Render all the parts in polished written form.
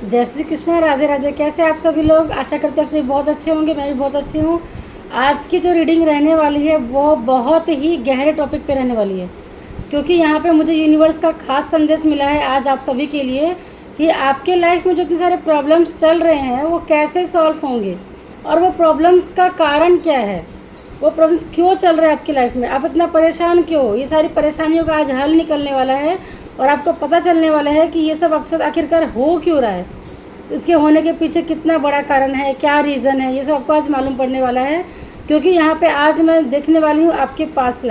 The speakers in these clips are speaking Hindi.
जय श्री कृष्णा, राधे राधे। कैसे आप सभी लोग? आशा करते हैं आप सभी बहुत अच्छे होंगे। मैं भी बहुत अच्छी हूँ। आज की जो रीडिंग रहने वाली है वो बहुत ही गहरे टॉपिक पे रहने वाली है, क्योंकि यहाँ पे मुझे यूनिवर्स का खास संदेश मिला है आज आप सभी के लिए कि आपके लाइफ में जो इतने सारे प्रॉब्लम्स चल रहे हैं वो कैसे सॉल्व होंगे और वो प्रॉब्लम्स का कारण क्या है, वो प्रॉब्लम्स क्यों चल रहे हैं आपकी लाइफ में, आप इतना परेशान क्यों हो। ये सारी परेशानियों का आज हल निकलने वाला है और आपको पता चलने वाला है कि ये सब आपके साथ आखिरकार हो क्यों रहा है, इसके होने के पीछे कितना बड़ा कारण है, क्या रीज़न है, ये सब आपको आज मालूम पड़ने वाला है। क्योंकि यहाँ पे आज मैं देखने वाली हूँ आपके पास्ट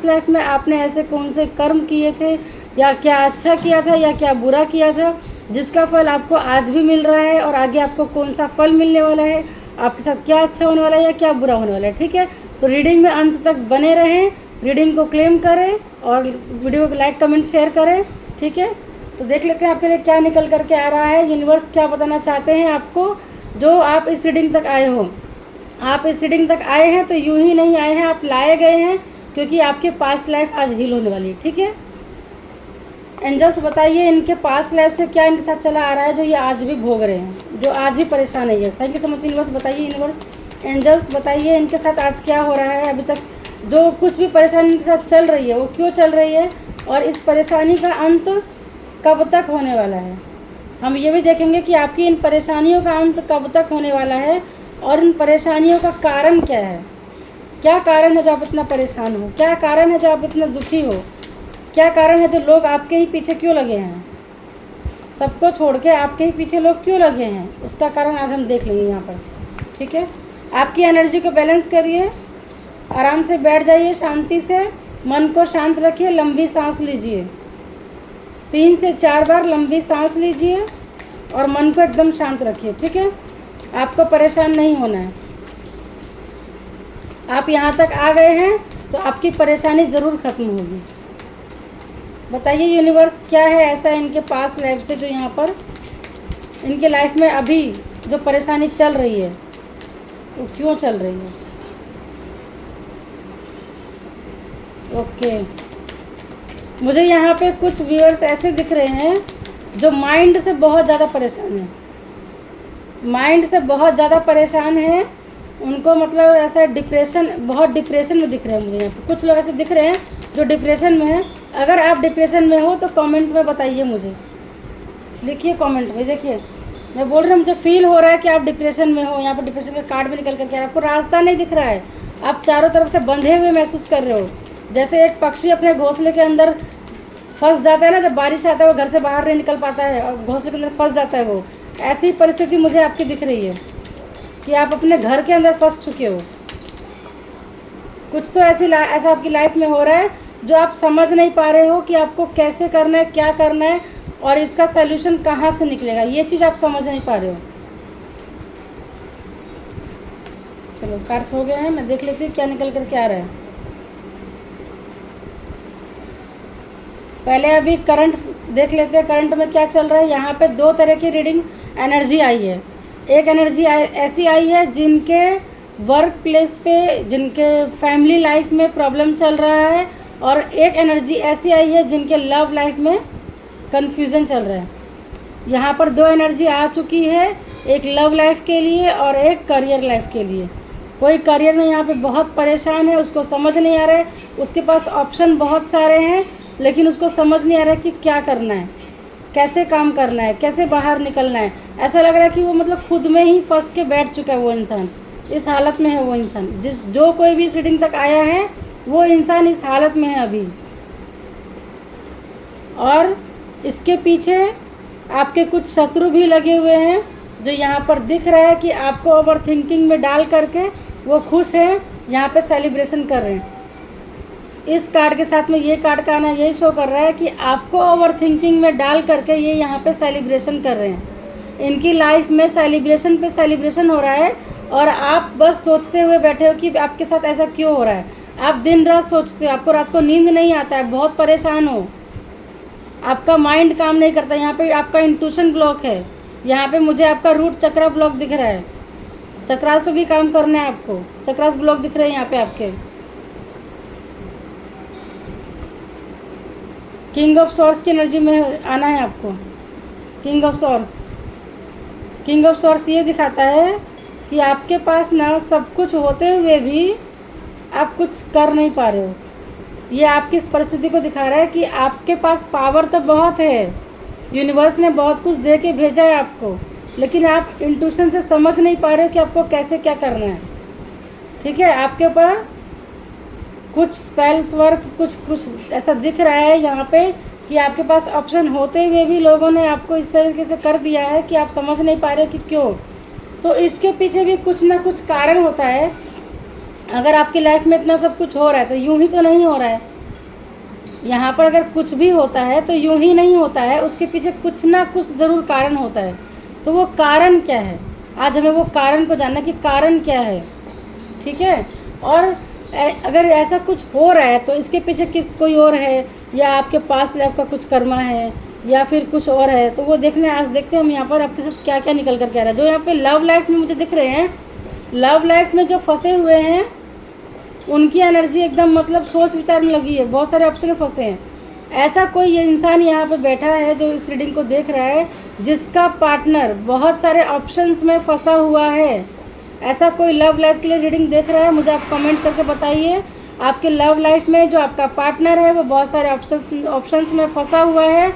लाइफ में आपने ऐसे कौन से कर्म किए थे, या क्या अच्छा किया था या क्या बुरा किया था, जिसका फल आपको आज भी मिल रहा है और आगे आपको कौन सा फल मिलने वाला है, आपके साथ क्या अच्छा होने वाला है या क्या बुरा होने वाला है। ठीक है, तो रीडिंग में अंत तक बने रहें, रीडिंग को क्लेम करें और वीडियो को लाइक कमेंट शेयर करें। ठीक है, तो देख लेते हैं आपके लिए क्या निकल करके आ रहा है, यूनिवर्स क्या बताना चाहते हैं आपको जो आप इस रीडिंग तक आए हो। आप इस रीडिंग तक आए हैं तो यूं ही नहीं आए हैं, आप लाए गए हैं, क्योंकि आपके पास्ट लाइफ आज हील होने वाली है। ठीक है, एंजल्स बताइए इनके पास्ट लाइफ से क्या इनके साथ चला आ रहा है जो ये आज भी भोग रहे हैं, जो आज भी परेशान है। Thank you so much universe. बताइए यूनिवर्स, एंजल्स बताइए इनके साथ आज क्या हो रहा है, अभी तक जो कुछ भी परेशानी इनके साथ चल रही है वो क्यों चल रही है और इस परेशानी का अंत कब तक होने वाला है। हम ये भी देखेंगे कि आपकी इन परेशानियों का अंत कब तक होने वाला है और इन परेशानियों का कारण क्या है। क्या कारण है जो आप इतना परेशान हो, क्या कारण है जो आप इतना दुखी हो, क्या कारण है जो लोग आपके ही पीछे क्यों लगे हैं, सबको छोड़ के आपके ही पीछे लोग क्यों लगे हैं, उसका कारण आज हम देख लेंगे यहाँ पर। ठीक है, आपकी एनर्जी को बैलेंस करिए, आराम से बैठ जाइए, शांति से मन को शांत रखिए, लंबी सांस लीजिए, 3 से 4 बार लंबी सांस लीजिए और मन को एकदम शांत रखिए। ठीक है, आपको परेशान नहीं होना है। आप यहाँ तक आ गए हैं तो आपकी परेशानी ज़रूर ख़त्म होगी। बताइए यूनिवर्स क्या है ऐसा इनके पास लाइफ से जो यहाँ पर इनके लाइफ में अभी जो परेशानी चल रही है वो क्यों चल रही है। ओके, मुझे यहाँ पे कुछ व्यूअर्स ऐसे दिख रहे हैं जो माइंड से बहुत ज़्यादा परेशान है, माइंड से बहुत ज़्यादा परेशान है। उनको मतलब ऐसा डिप्रेशन, बहुत डिप्रेशन में दिख रहे हैं मुझे यहाँ पे। कुछ लोग ऐसे दिख रहे हैं जो डिप्रेशन में हैं। अगर आप डिप्रेशन में हो तो कमेंट में बताइए, मुझे लिखिए कमेंट में। देखिए मैं बोल रही हूँ, मुझे फील हो रहा है कि आप डिप्रेशन में हो। यहाँ पर डिप्रेशन का कार्ड भी निकल कर के आपको रास्ता नहीं दिख रहा है, आप चारों तरफ से बंधे हुए महसूस कर रहे हो, जैसे एक पक्षी अपने घोंसले के अंदर फंस जाता है ना, जब बारिश आता है वो घर से बाहर नहीं निकल पाता है और घोंसले के अंदर फंस जाता है, वो ऐसी परिस्थिति मुझे आपकी दिख रही है कि आप अपने घर के अंदर फंस चुके हो। कुछ तो ऐसा आपकी लाइफ में हो रहा है जो आप समझ नहीं पा रहे हो कि आपको कैसे करना है, क्या करना है और इसका सल्यूशन कहाँ से निकलेगा, ये चीज़ आप समझ नहीं पा रहे हो। चलो कार्ड्स हो गए हैं, मैं देख लेती हूँ क्या निकल कर के आ रहा है। पहले अभी करंट देख लेते हैं, करंट में क्या चल रहा है। यहाँ पे 2 तरह की रीडिंग एनर्जी आई है। एक एनर्जी ऐसी आई है जिनके वर्क प्लेस पे, जिनके फैमिली लाइफ में प्रॉब्लम चल रहा है, और एक एनर्जी ऐसी आई है जिनके लव लाइफ में कन्फ्यूज़न चल रहा है। यहाँ पर 2 एनर्जी आ चुकी है, एक लव लाइफ के लिए और एक करियर लाइफ के लिए। कोई करियर में यहाँ पे बहुत परेशान है, उसको समझ नहीं आ रहा है, उसके पास ऑप्शन बहुत सारे हैं लेकिन उसको समझ नहीं आ रहा है कि क्या करना है, कैसे काम करना है, कैसे बाहर निकलना है। ऐसा लग रहा है कि वो मतलब खुद में ही फंस के बैठ चुका है वो इंसान, इस हालत में है वो इंसान। जो कोई भी इस रीडिंग तक आया है वो इंसान इस हालत में है अभी, और इसके पीछे आपके कुछ शत्रु भी लगे हुए हैं जो यहाँ पर दिख रहा है कि आपको ओवर थिंकिंग में डाल करके वो खुश हैं, यहाँ पे सेलिब्रेशन कर रहे हैं। इस कार्ड के साथ में ये कार्ड का आना यही शो कर रहा है कि आपको ओवर थिंकिंग में डाल करके ये यहाँ पे सेलिब्रेशन कर रहे हैं। इनकी लाइफ में सेलिब्रेशन पे सेलिब्रेशन हो रहा है और आप बस सोचते हुए बैठे हो कि आपके साथ ऐसा क्यों हो रहा है। आप दिन रात सोचते हो, आपको रात को नींद नहीं आता है, बहुत परेशान हो, आपका माइंड काम नहीं करता। यहाँ पे आपका इंट्यूशन ब्लॉक है, यहाँ पे मुझे आपका रूट चक्रा ब्लॉक दिख रहा है, चक्रास पे भी काम करना है आपको, चक्रास ब्लॉक दिख रहे हैं यहाँ पे आपके। किंग ऑफ सॉर्ड्स की एनर्जी में आना है आपको, king of swords. King of swords ये दिखाता है कि आपके पास ना सब कुछ होते हुए भी आप कुछ कर नहीं पा रहे हो। ये आपकी इस परिस्थिति को दिखा रहा है कि आपके पास पावर तो बहुत है, यूनिवर्स ने बहुत कुछ दे के भेजा है आपको, लेकिन आप इंट्यूशन से समझ नहीं पा रहे हो कि आपको कैसे क्या करना है। ठीक है, आपके ऊपर कुछ स्पेल्स वर्क कुछ ऐसा दिख रहा है यहाँ पे कि आपके पास ऑप्शन होते हुए भी लोगों ने आपको इस तरीके से कर दिया है कि आप समझ नहीं पा रहे हो कि क्यों। तो इसके पीछे भी कुछ ना कुछ कारण होता है। अगर आपकी लाइफ में इतना सब कुछ हो रहा है तो यूं ही तो नहीं हो रहा है। यहाँ पर अगर कुछ भी होता है तो यूं ही नहीं होता है, उसके पीछे कुछ ना कुछ ज़रूर कारण होता है। तो वो कारण क्या है, आज हमें वो कारण को जानना कि कारण क्या है। ठीक है, और अगर ऐसा कुछ हो रहा है तो इसके पीछे कोई और है, या आपके पास लाइफ का कुछ कर्मा है, या फिर कुछ और है। तो वो देखने आज देखते हैं हम यहाँ पर आपके साथ क्या क्या निकल कर के आ रहा है। जो यहाँ पे लव लाइफ में मुझे दिख रहे हैं, लव लाइफ में जो फंसे हुए हैं उनकी एनर्जी एकदम मतलब सोच विचार में लगी है, बहुत सारे ऑप्शन में फंसे हैं। ऐसा कोई ये इंसान यहाँ पे बैठा है जो इस रीडिंग को देख रहा है, जिसका पार्टनर बहुत सारे ऑप्शंस में फंसा हुआ है। ऐसा कोई लव लाइफ के लिए रीडिंग देख रहा है, मुझे आप कमेंट करके बताइए। आपके लव लाइफ में जो आपका पार्टनर है वो बहुत सारे ऑप्शंस में फंसा हुआ है,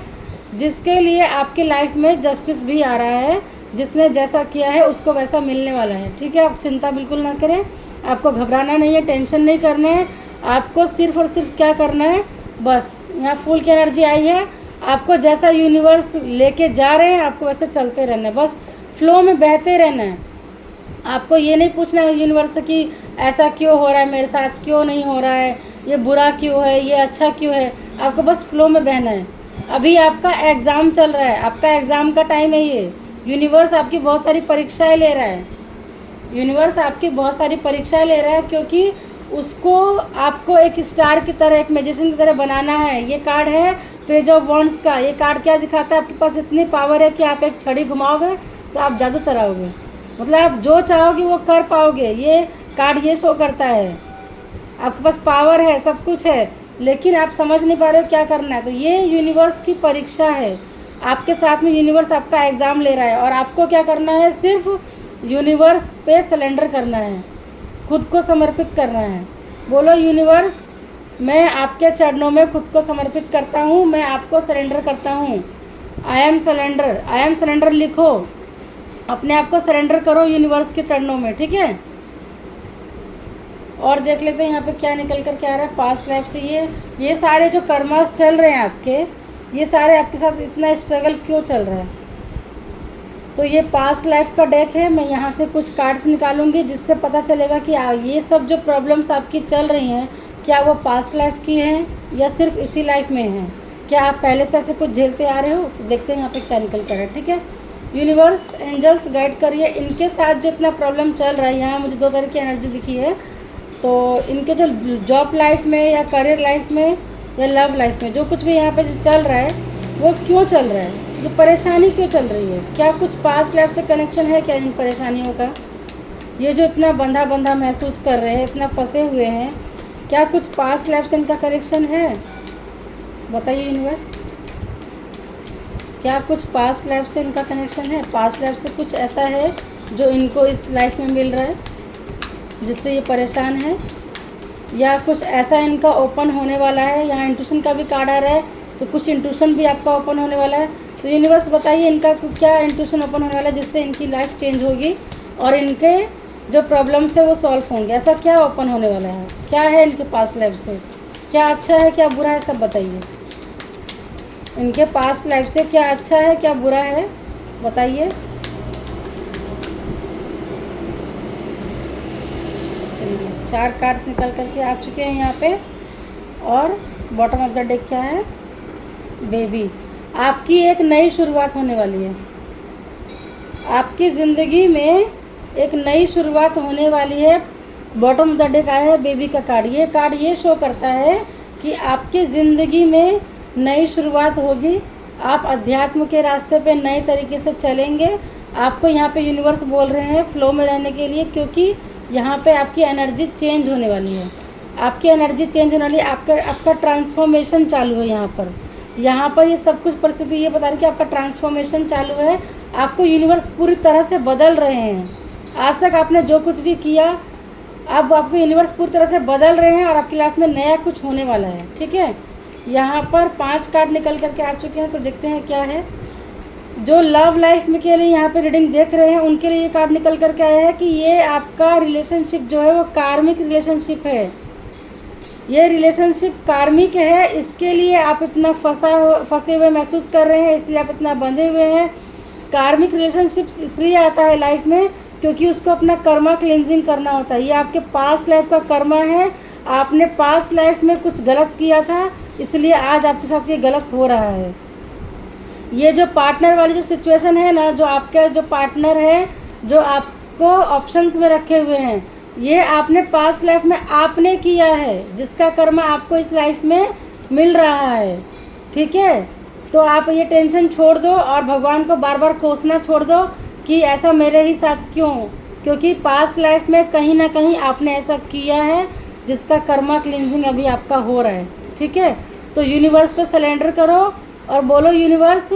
जिसके लिए आपकी लाइफ में जस्टिस भी आ रहा है। जिसने जैसा किया है उसको वैसा मिलने वाला है। ठीक है, आप चिंता बिल्कुल ना करें, आपको घबराना नहीं है, टेंशन नहीं करना है। आपको सिर्फ और सिर्फ क्या करना है, बस यहाँ फुल की एनर्जी आई है, आपको जैसा यूनिवर्स लेके जा रहे हैं आपको वैसे चलते रहना है, बस फ्लो में बहते रहना है। आपको ये नहीं पूछना है यूनिवर्स से कि ऐसा क्यों हो रहा है मेरे साथ, क्यों नहीं हो रहा है, ये बुरा क्यों है, ये अच्छा क्यों है। आपको बस फ्लो में बहना है। अभी आपका एग्ज़ाम चल रहा है, आपका एग्ज़ाम का टाइम है ये। यूनिवर्स आपकी बहुत सारी परीक्षाएं ले रहा है, यूनिवर्स आपकी बहुत सारी परीक्षाएं ले रहा है, क्योंकि उसको आपको एक स्टार की तरह, एक मैजिशियन की तरह बनाना है। ये कार्ड है पेज ऑफ वॉन्ड्स का। ये कार्ड क्या दिखाता है, आपके पास इतनी पावर है कि आप एक छड़ी घुमाओगे तो आप जादू चलाओगे, मतलब आप जो चाहोगे वो कर पाओगे। ये कार्ड ये शो करता है आपके पास पावर है, सब कुछ है, लेकिन आप समझ नहीं पा रहे हो क्या करना है। तो ये यूनिवर्स की परीक्षा है, आपके साथ में यूनिवर्स आपका एग्ज़ाम ले रहा है, और आपको क्या करना है, सिर्फ यूनिवर्स पे सरेंडर करना है, खुद को समर्पित करना है। बोलो यूनिवर्स, मैं आपके चरणों में खुद को समर्पित करता हूँ, मैं आपको सरेंडर करता हूँ। I am surrender, I am surrender लिखो, अपने आप को सरेंडर करो यूनिवर्स के चरणों में। ठीक है, और देख लेते हैं यहाँ पे क्या निकल कर के आ रहा है पास्ट लाइफ से। ये सारे जो कर्मास चल रहे हैं आपके, ये सारे आपके साथ इतना स्ट्रगल क्यों चल रहा है। तो ये पास्ट लाइफ का डेक है। मैं यहाँ से कुछ कार्ड्स निकालूंगी जिससे पता चलेगा कि ये सब जो प्रॉब्लम्स आपकी चल रही हैं, क्या वो पास्ट लाइफ की हैं या सिर्फ इसी लाइफ में हैं। क्या आप पहले से ऐसे कुछ झेलते आ रहे हो। तो देखते हैं यहाँ पे क्या निकल कर है। ठीक है, यूनिवर्स एंजल्स गाइड करिए इनके साथ जो इतना प्रॉब्लम चल रहा है। यहाँ मुझे दो तरह की एनर्जी दिखी है, तो इनके जो जॉब लाइफ में या करियर लाइफ में या लव लाइफ में जो कुछ भी यहाँ पे जो चल रहा है वो क्यों चल रहा है, ये परेशानी क्यों चल रही है। क्या कुछ पास्ट लाइफ से कनेक्शन है क्या इन परेशानियों का। ये जो इतना बंधा बंधा महसूस कर रहे हैं, इतना फंसे हुए हैं, क्या कुछ पास्ट लाइफ से इनका कनेक्शन है, बताइए यूनिवर्स। क्या कुछ पास्ट लाइफ से इनका कनेक्शन है, पास्ट लाइफ से कुछ ऐसा है जो इनको इस लाइफ में मिल रहा है जिससे ये परेशान है, या कुछ ऐसा इनका ओपन होने वाला है। यहाँ इंट्यूशन का भी कार्ड आ रहा है, तो कुछ इंट्यूशन भी आपका ओपन होने वाला है। तो यूनिवर्स बताइए इनका क्या इंट्यूशन ओपन होने वाला है जिससे इनकी लाइफ चेंज होगी और इनके जो प्रॉब्लम्स है वो सॉल्व होंगे। ऐसा क्या ओपन होने वाला है, क्या है इनके पास्ट लाइफ से, क्या अच्छा है क्या बुरा है, सब बताइए। इनके पास्ट लाइफ से क्या अच्छा है क्या बुरा है, बताइए। चलिए 4 कार्ड्स निकल करके आ चुके हैं यहाँ पे, और बॉटम ऑफ द डेक क्या है, बेबी। आपकी एक नई शुरुआत होने वाली है, आपकी ज़िंदगी में एक नई शुरुआत होने वाली है। बॉटम ऑफ द डेक आया है बेबी का कार्ड। ये कार्ड ये शो करता है कि आपकी ज़िंदगी में नई शुरुआत होगी, आप अध्यात्म के रास्ते पे नए तरीके से चलेंगे। आपको यहाँ पे यूनिवर्स बोल रहे हैं फ्लो में रहने के लिए, क्योंकि यहाँ पे आपकी एनर्जी चेंज होने वाली है, आपकी एनर्जी चेंज होने वाली है, आपका ट्रांसफॉर्मेशन चालू है। यहाँ पर ये सब कुछ परिस्थिति ये बता रही है कि आपका ट्रांसफॉर्मेशन चालू है। आपको यूनिवर्स पूरी तरह से बदल रहे हैं। आज तक आपने जो कुछ भी किया, अब आपको यूनिवर्स पूरी तरह से बदल रहे हैं और आपकी लाइफ में नया कुछ होने वाला है। ठीक है, यहाँ पर 5 कार्ड निकल करके आ चुके हैं, तो देखते हैं क्या है। जो लव लाइफ में के लिए यहाँ पे रीडिंग देख रहे हैं उनके लिए ये कार्ड निकल करके आया है कि ये आपका रिलेशनशिप जो है वो कार्मिक रिलेशनशिप है। ये रिलेशनशिप कार्मिक है, इसके लिए आप इतना फंसे हुए महसूस कर रहे हैं, इसलिए आप इतना बंधे हुए हैं। कार्मिक रिलेशनशिप इसलिए आता है लाइफ में क्योंकि उसको अपना कर्मा क्लिनजिंग करना होता है। ये आपके पास्ट लाइफ का कर्मा है, आपने पास्ट लाइफ में कुछ गलत किया था, इसलिए आज आपके साथ ये गलत हो रहा है। ये जो पार्टनर वाली जो सिचुएशन है ना, जो आपके जो पार्टनर है जो आपको ऑप्शंस में रखे हुए हैं, ये आपने पास्ट लाइफ में आपने किया है, जिसका कर्मा आपको इस लाइफ में मिल रहा है। ठीक है, तो आप ये टेंशन छोड़ दो और भगवान को बार बार कोसना छोड़ दो कि ऐसा मेरे ही साथ क्यों, क्योंकि पास्ट लाइफ में कहीं ना कहीं आपने ऐसा किया है जिसका कर्मा क्लिनजिंग अभी आपका हो रहा है। ठीक है, तो यूनिवर्स पे सरेंडर करो और बोलो यूनिवर्स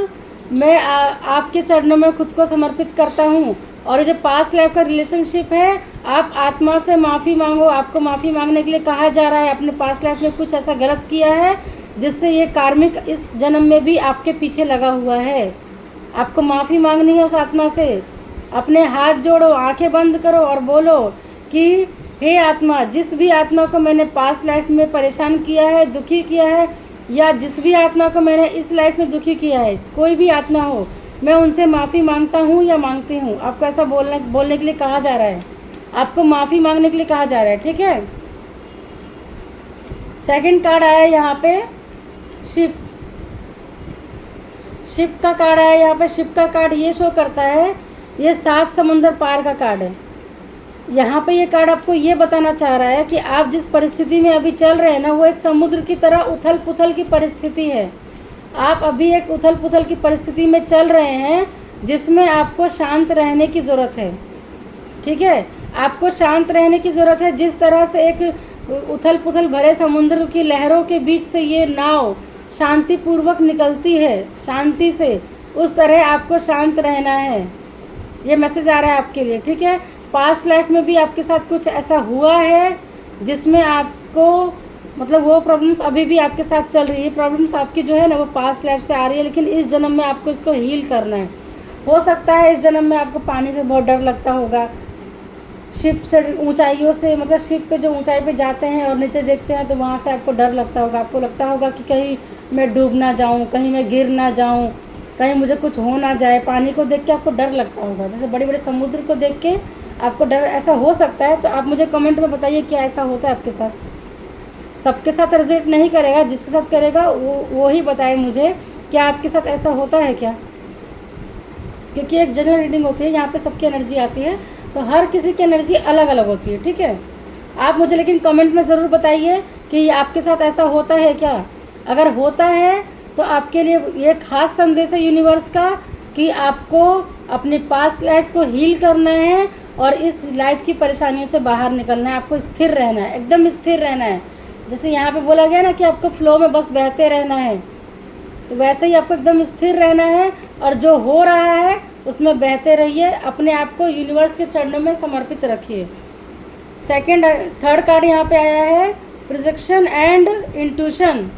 मैं आपके चरणों में खुद को समर्पित करता हूँ, और ये जो पास्ट लाइफ का रिलेशनशिप है आप आत्मा से माफ़ी मांगो। आपको माफ़ी मांगने के लिए कहा जा रहा है, आपने पास्ट लाइफ में कुछ ऐसा गलत किया है जिससे ये कार्मिक इस जन्म में भी आपके पीछे लगा हुआ है। आपको माफ़ी मांगनी है उस आत्मा से। अपने हाथ जोड़ो, आंखें बंद करो और बोलो कि हे आत्मा, जिस भी आत्मा को मैंने पास्ट लाइफ में परेशान किया है, दुखी किया है, या जिस भी आत्मा को मैंने इस लाइफ में दुखी किया है, कोई भी आत्मा हो, मैं उनसे माफ़ी मांगता हूँ या मांगती हूँ। आपको ऐसा बोलने के लिए कहा जा रहा है, आपको माफ़ी मांगने के लिए कहा जा रहा है। ठीक है, सेकंड कार्ड आया है यहाँ पे शिप। शिप का कार्ड आया यहाँ पे। शिप का कार्ड ये शो करता है, ये 7 समुंदर पार का कार्ड है। यहाँ पे ये कार्ड आपको ये बताना चाह रहा है कि आप जिस परिस्थिति में अभी चल रहे हैं ना, वो एक समुद्र की तरह उथल पुथल की परिस्थिति है। आप अभी एक उथल पुथल की परिस्थिति में चल रहे हैं जिसमें आपको शांत रहने की ज़रूरत है। ठीक है, आपको शांत रहने की ज़रूरत है। जिस तरह से एक उथल पुथल भरे समुद्र की लहरों के बीच से ये नाव शांतिपूर्वक निकलती है शांति से, उस तरह आपको शांत रहना है। ये मैसेज आ रहा है आपके लिए। ठीक है, पास्ट लाइफ में भी आपके साथ कुछ ऐसा हुआ है जिसमें आपको मतलब वो प्रॉब्लम्स अभी भी आपके साथ चल रही है। प्रॉब्लम्स आपकी जो है ना वो पास्ट लाइफ से आ रही है, लेकिन इस जन्म में आपको इसको हील करना है। हो सकता है इस जन्म में आपको पानी से बहुत डर लगता होगा, शिप से ऊंचाइयों से, मतलब शिप पे जो ऊंचाई पे जाते हैं और नीचे देखते हैं तो वहाँ से आपको डर लगता होगा। आपको लगता होगा कि कहीं मैं डूब ना जाऊँ, कहीं मैं गिर ना जाऊँ, कहीं मुझे कुछ हो ना जाए। पानी को देख के आपको डर लगता होगा, जैसे बड़े बड़े समुद्र को देख के आपको डर, ऐसा हो सकता है। तो आप मुझे कमेंट में बताइए क्या ऐसा होता है आपके साथ। सबके साथ रिजल्ट नहीं करेगा, जिसके साथ करेगा वो ही बताए मुझे क्या आपके साथ ऐसा होता है क्या, क्योंकि एक जनरल रीडिंग होती है, यहाँ पे सबकी एनर्जी आती है, तो हर किसी की एनर्जी अलग अलग होती है। ठीक है, आप मुझे लेकिन कमेंट में ज़रूर बताइए कि आपके साथ ऐसा होता है क्या। अगर होता है तो आपके लिए ये खास संदेश है यूनिवर्स का कि आपको अपनी पास्ट लाइफ को हील करना है और इस लाइफ की परेशानियों से बाहर निकलना है। आपको स्थिर रहना है, एकदम स्थिर रहना है। जैसे यहाँ पे बोला गया ना कि आपको फ्लो में बस बहते रहना है, तो वैसे ही आपको एकदम स्थिर रहना है और जो हो रहा है उसमें बहते रहिए। अपने आप को यूनिवर्स के चरणों में समर्पित रखिए। थर्ड कार्ड यहाँ पे आया है प्रोजेक्शन एंड इंट्यूशन।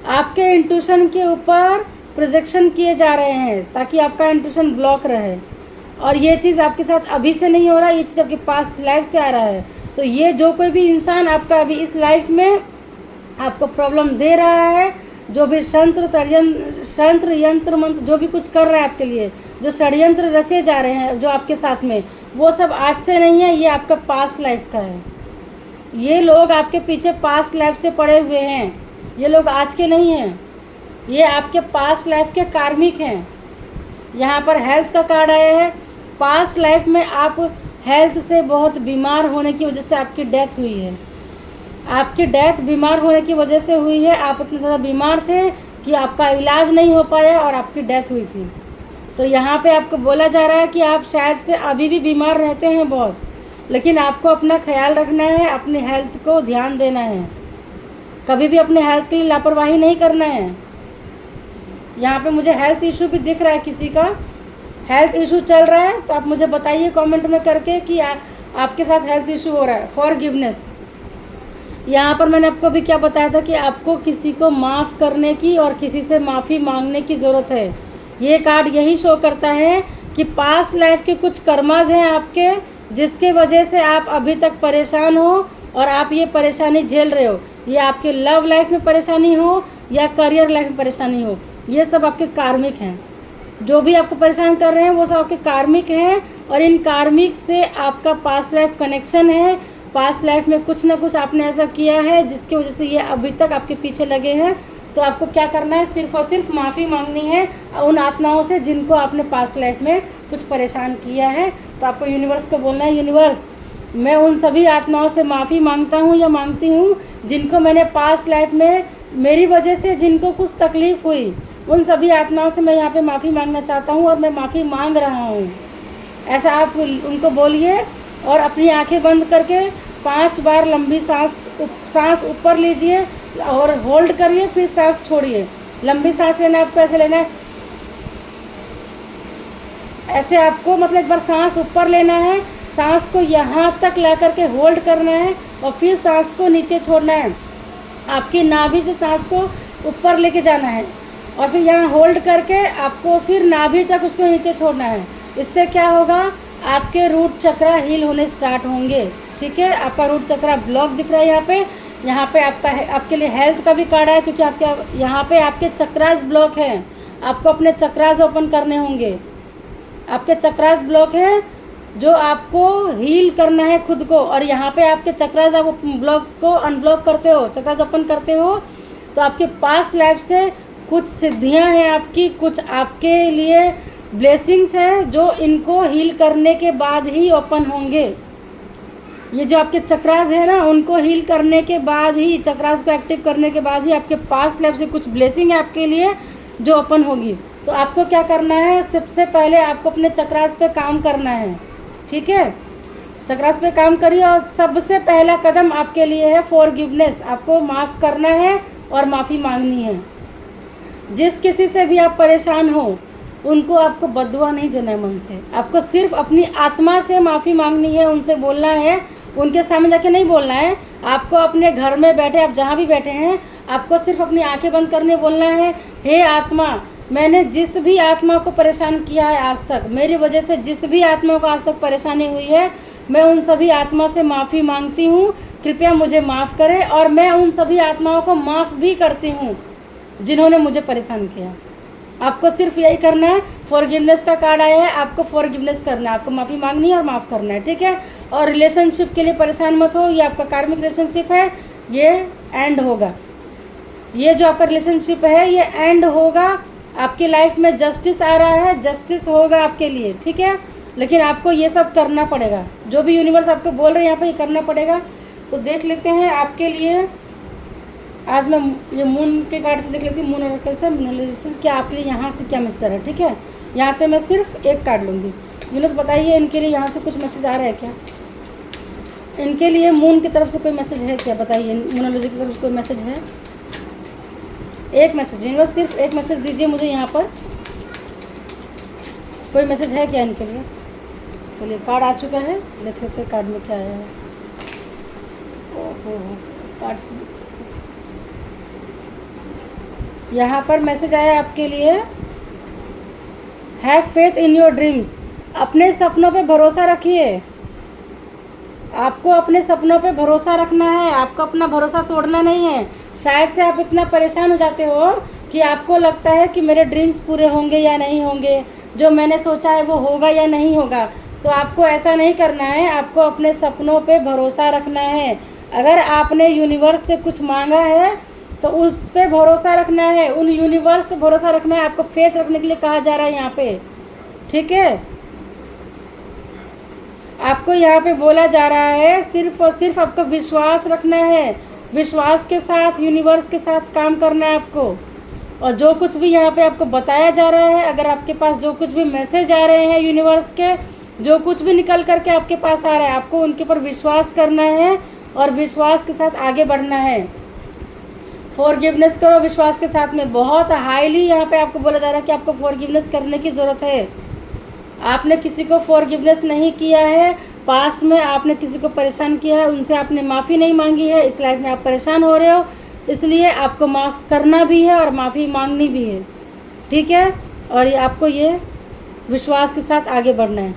आपके इंट्यूशन के ऊपर प्रोजेक्शन किए जा रहे हैं ताकि आपका इंट्यूशन ब्लॉक रहे, और ये चीज़ आपके साथ अभी से नहीं हो रहा, ये चीज़ आपके पास्ट लाइफ से आ रहा है। तो ये जो कोई भी इंसान आपका अभी इस लाइफ में आपको प्रॉब्लम दे रहा है, जो भी षंत्र यंत्र मंत्र जो भी कुछ कर रहा है आपके लिए, जो षड्यंत्र रचे जा रहे हैं जो आपके साथ में, वो सब आज से नहीं है, ये आपका पास्ट लाइफ का है। ये लोग आपके पीछे पास्ट लाइफ से पड़े हुए हैं, ये लोग आज के नहीं हैं, ये आपके पास्ट लाइफ के कार्मिक हैं। यहाँ पर हेल्थ का कार्ड आया है। पास्ट लाइफ में आप हेल्थ से बहुत बीमार होने की वजह से आपकी डेथ हुई है। आपकी डेथ बीमार होने की वजह से हुई है। आप इतने ज़्यादा बीमार थे कि आपका इलाज नहीं हो पाया और आपकी डेथ हुई थी। तो यहाँ पे आपको बोला जा रहा है कि आप शायद से अभी भी बीमार रहते हैं बहुत, लेकिन आपको अपना ख्याल रखना है, अपनी हेल्थ को ध्यान देना है, कभी भी अपने हेल्थ के लिए लापरवाही नहीं करना है। यहाँ पे मुझे हेल्थ इशू भी दिख रहा है किसी का, हेल्थ इशू चल रहा है तो आप मुझे बताइए कमेंट में करके कि आपके साथ हेल्थ इशू हो रहा है। फॉरगिवनेस, यहाँ पर मैंने आपको भी क्या बताया था कि आपको किसी को माफ़ करने की और किसी से माफ़ी मांगने की ज़रूरत है। ये कार्ड यही शो करता है कि पास्ट लाइफ के कुछ कर्माज हैं आपके, जिसके वजह से आप अभी तक परेशान हो और आप ये परेशानी झेल रहे हो। ये आपके लव लाइफ में परेशानी हो या करियर लाइफ में परेशानी हो, ये सब आपके कार्मिक हैं। जो भी आपको परेशान कर रहे हैं वो सब आपके कार्मिक हैं, और इन कार्मिक से आपका पास्ट लाइफ कनेक्शन है। पास्ट लाइफ में कुछ ना कुछ आपने ऐसा किया है जिसकी वजह से ये अभी तक आपके पीछे लगे हैं। तो आपको क्या करना है, सिर्फ और सिर्फ माफ़ी मांगनी है उन आत्माओं से जिनको आपने पास्ट लाइफ में कुछ परेशान किया है। तो आपको यूनिवर्स को बोलना है, यूनिवर्स मैं उन सभी आत्माओं से माफ़ी मांगता हूँ या मांगती हूँ जिनको मैंने पास्ट लाइफ में मेरी वजह से जिनको कुछ तकलीफ़ हुई, उन सभी आत्माओं से मैं यहाँ पे माफ़ी मांगना चाहता हूँ और मैं माफ़ी मांग रहा हूँ। ऐसा आप उनको बोलिए और अपनी आंखें बंद करके 5 बार लंबी सांस ऊपर लीजिए और होल्ड करिए, फिर सांस छोड़िए। लंबी सांस लेना है आपको, ऐसे लेना है, ऐसे आपको मतलब एक बार सांस ऊपर लेना है, सांस को यहाँ तक ला करके होल्ड करना है और फिर सांस को नीचे छोड़ना है। आपकी नाभि से सांस को ऊपर लेके जाना है और फिर यहाँ होल्ड करके आपको फिर नाभि तक उसको नीचे छोड़ना है। इससे क्या होगा, आपके रूट चक्रा हील होने स्टार्ट होंगे। ठीक है, आपका रूट चक्रा ब्लॉक दिख रहा है यहाँ पे आपके लिए हेल्थ का भी कार्ड है, क्योंकि आपके यहाँ पे आपके चक्रास ब्लॉक हैं। आपको अपने चक्रास ओपन करने होंगे। आपके चक्रास ब्लॉक हैं जो आपको हील करना है खुद को, और यहाँ पे आपके चक्रास आप ब्लॉक को अनब्लॉक करते हो, चक्रास ओपन करते हो तो आपके पास्ट लाइफ से कुछ सिद्धियाँ हैं आपकी, कुछ आपके लिए ब्लेसिंग्स हैं जो इनको हील करने के बाद ही ओपन होंगे। ये जो आपके चक्रास है ना, उनको हील करने के बाद ही, चक्रास को एक्टिव करने के बाद ही आपके पास्ट लाइफ से कुछ ब्लेसिंग है आपके लिए जो ओपन होगी। तो आपको क्या करना है, सबसे पहले आपको अपने चक्रास पे काम करना है। ठीक है, चक्रास पे काम करिए और सबसे पहला कदम आपके लिए है फॉरगिवनेस। आपको माफ़ करना है और माफ़ी मांगनी है। जिस किसी से भी आप परेशान हो उनको आपको बददुआ नहीं देना है मन से, आपको सिर्फ अपनी आत्मा से माफ़ी मांगनी है, उनसे बोलना है, उनके सामने जाके नहीं बोलना है। आपको अपने घर में बैठे, आप जहाँ भी बैठे हैं, आपको सिर्फ अपनी आंखें बंद करने बोलना है, हे आत्मा, मैंने जिस भी आत्मा को परेशान किया है आज तक, मेरी वजह से जिस भी आत्मा को आज तक परेशानी हुई है, मैं उन सभी आत्मा से माफ़ी मांगती हूँ, कृपया मुझे माफ़ करें। और मैं उन सभी आत्माओं को माफ़ भी करती हूँ जिन्होंने मुझे परेशान किया। आपको सिर्फ यही करना है। फॉरगिवनेस का कार्ड आया है, आपको फॉरगिवनेस करना है, आपको माफ़ी मांगनी है और माफ़ करना है। ठीक है, और रिलेशनशिप के लिए परेशान मत हो। ये आपका कार्मिक रिलेशनशिप है, ये एंड होगा। ये जो आपका रिलेशनशिप है ये एंड होगा। आपकी लाइफ में जस्टिस आ रहा है, जस्टिस होगा आपके लिए। ठीक है, लेकिन आपको ये सब करना पड़ेगा, जो भी यूनिवर्स आपको बोल रहे हैं यहाँ पे, ये करना पड़ेगा। तो देख लेते हैं आपके लिए। आज मैं ये मून के कार्ड से देख लेती हूँ, मून ऑरेकल से, मून क्या आपके लिए यहाँ से क्या मैसेज है। ठीक है, यहाँ से मैं सिर्फ एक कार्ड लूँगी। यूनिवर्स बताइए इनके लिए यहाँ से कुछ मैसेज आ रहा है क्या, इनके लिए मून की तरफ से कोई मैसेज है क्या, बताइए। मूनोलॉजी की तरफ से कोई मैसेज है, एक मैसेज। यूनिवर्स सिर्फ एक मैसेज दीजिए मुझे, यहाँ पर कोई मैसेज है क्या इनके लिए। चलिए, कार्ड आ चुका है, देख लेते हैं कार्ड में क्या आया है। ओहो, कार्ड यहाँ पर मैसेज आया आपके लिए, have faith in your dreams. अपने सपनों पे भरोसा रखिए। आपको अपने सपनों पे भरोसा रखना है, आपको अपना भरोसा तोड़ना नहीं है। शायद से आप इतना परेशान हो जाते हो कि आपको लगता है कि मेरे ड्रीम्स पूरे होंगे या नहीं होंगे, जो मैंने सोचा है वो होगा या नहीं होगा। तो आपको ऐसा नहीं करना है, आपको अपने सपनों पे भरोसा रखना है। अगर आपने यूनिवर्स से कुछ मांगा है तो उस पे भरोसा रखना है, उन यूनिवर्स पे भरोसा रखना है। आपको फेथ रखने के लिए कहा जा रहा है यहाँ पे। ठीक है, आपको यहाँ पे बोला जा रहा है सिर्फ और सिर्फ आपको विश्वास रखना है। विश्वास के साथ यूनिवर्स के साथ काम करना है आपको। और जो कुछ भी यहाँ पे आपको बताया जा रहा है, अगर आपके पास जो कुछ भी मैसेज आ रहे हैं यूनिवर्स के, जो कुछ भी निकल करके आपके पास आ रहा है, आपको उनके ऊपर विश्वास करना है और विश्वास के साथ आगे बढ़ना है। फॉरगिवनेस करो विश्वास के साथ में। बहुत हाईली यहाँ पे आपको बोला जा रहा है कि आपको फॉरगिवनेस करने की ज़रूरत है। आपने किसी को फॉरगिवनेस नहीं किया है, पास्ट में आपने किसी को परेशान किया है, उनसे आपने माफ़ी नहीं मांगी है, इस लाइफ में आप परेशान हो रहे हो, इसलिए आपको माफ़ करना भी है और माफ़ी मांगनी भी है, ठीक है। और ये आपको ये विश्वास के साथ आगे बढ़ना है।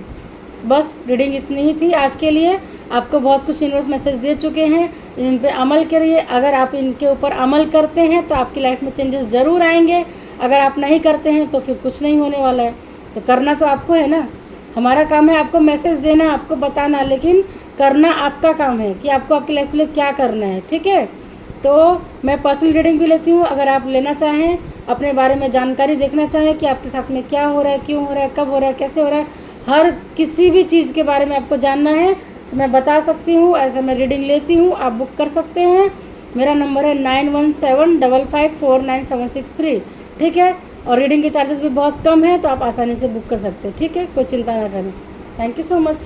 बस रीडिंग इतनी ही थी आज के लिए। आपको बहुत कुछ यूनिवर्स मैसेज दे चुके हैं, इन पे अमल करिए। अगर आप इनके ऊपर अमल करते हैं तो आपकी लाइफ में चेंजेस ज़रूर आएंगे। अगर आप नहीं करते हैं तो फिर कुछ नहीं होने वाला है। तो करना तो आपको है ना, हमारा काम है आपको मैसेज देना, आपको बताना, लेकिन करना आपका काम है कि आपको आपकी लाइफ के लिए क्या करना है, ठीक है। तो मैं पर्सनल रीडिंग भी लेती हूँ, अगर आप लेना चाहें, अपने बारे में जानकारी देखना चाहें कि आपके साथ में क्या हो रहा है, क्यों हो रहा है, कब हो रहा है, कैसे हो रहा है, हर किसी भी चीज़ के बारे में आपको जानना है तो मैं बता सकती हूँ, ऐसा मैं रीडिंग लेती हूँ, आप बुक कर सकते हैं। मेरा नंबर है 9175549763, ठीक है। और रीडिंग के चार्जेस भी बहुत कम है, तो आप आसानी से बुक कर सकते हैं, ठीक है, कोई चिंता ना करें। Thank you so much.